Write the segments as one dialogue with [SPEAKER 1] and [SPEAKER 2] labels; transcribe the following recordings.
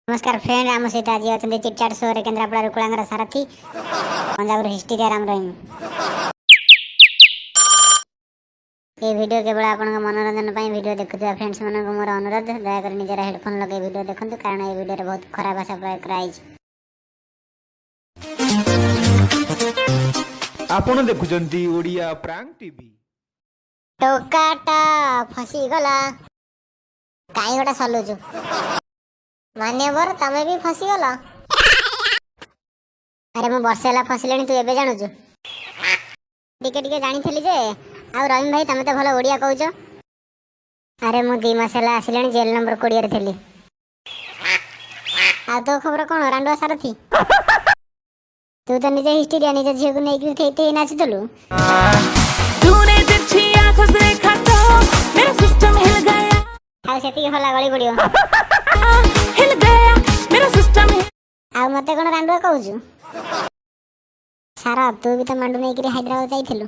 [SPEAKER 1] नमस्कार फ्रेंड आम सहित आज अच्छा चिटचाट शो रे केन्द्रापड़ा कुलांगर सारथी पंजाब हिस्ट्री आराम रही ये वीडियो केवल आपण मनोरंजन वीडियो देखुवा फ्रेंड्स मन मोर अनुरोध दयाकोर निजर हेडफोन लगे वीडियो देखते कारण ये वीडियो बहुत खराब भाषा प्रयोग कराई।
[SPEAKER 2] आपण देखुचंती ओडिया प्रांक टीवी।
[SPEAKER 1] टोकाटा फसीगला काई गोटा सलुचु मान्यवर तमे भी फसीगल। अरे मु वर्षेला फसिलेनी तू एबे जानुचु टिके टिके जानी जे आ रहीम भाई तमे तो भल ओडिया कहूच। अरे मु 2 मास ହେଲା ଆସିଲେଣି जेल नंबर 20 रे थेली। आ तो खबर कोन रांडवा सारथी तू तो निजे हिस्ट्री निजे झियो को नेकी ठेठे नाचतलु।
[SPEAKER 3] तूने तिरछी आंखों से देखा तो मेरा सिस्टम हिल गया।
[SPEAKER 1] आ सेती होला गली पड़ियो
[SPEAKER 3] हिल गया मेरा सिस्टम।
[SPEAKER 1] आ मते कोन रांडवा कहूचु सारा तू भी तो मांडू नहीं कि हैदराबाद जाइथिलु।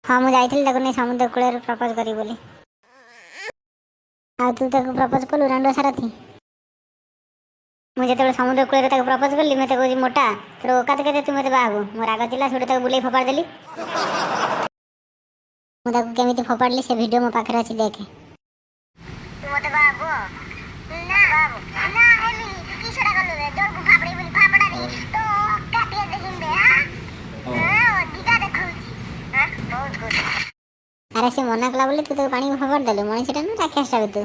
[SPEAKER 1] हाँ मु जाइथिल ताको नै समुद्र कूले प्रपोज करी बोली। आ तू ताको प्रपोज कलु रांडवा सारथी मु जेते समुद्र कूले ताको प्रपोज करली मते कहूची मोटा तोर औकात केते तू मते बाहबो मो राग चिला छोटे ताको बुले फोपाड़ देली। मु ताको केमिति फोपाड़ली से वीडियो मो पाखरे अछि देखे। तू मते बाहबो ना बाबू ना हेली किछड़ा कलु रे डर को फापड़ी बुली फापड़ा रे तो काटिए देखिन बे हां दिगा देखौची हां बहुत गुड। अरे से मना कला बोले तू तो पानी में फोपाड़ देलु मनीषटा ना राक्षसटा तू।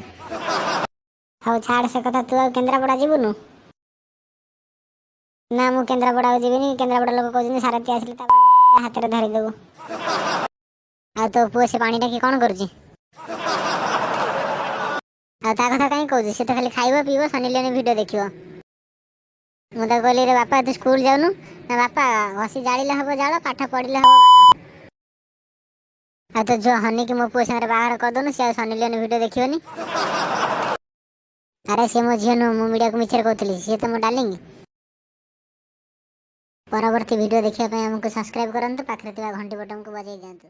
[SPEAKER 1] हाउ छाड़ से कथा तू आ केन्द्रापड़ा जीवनु ना मु केन्द्रापड़ा जीविनी केन्द्रापड़ा लोक कहउछन सारथी आसिले ता हाथ रे धरि देबो। आ तो पुओ से पानी टाकी कोन करूची आ ता कथा काई कहउची से तो खाली खाइबो पीबो सनीलेनी वीडियो देखिबो। मु तो कहली रे बापा तू स्कूल जाउनु ना बापा घसी जाळिले हबो जाळ पाठ पढिले हबो। आ तो जो हनी के मो पुओ संगे बाहर कर दोनु से सनीलेनी वीडियो देखिबोनी। अरे से मो झियो नु मु मीडिया को मिछर कहतली से तो मो डार्लिंग। परवर्ती वीडियो देखिया पे हमको सब्सक्राइब करंतु पाखरे घंटी बटन को बजाई दियंतु।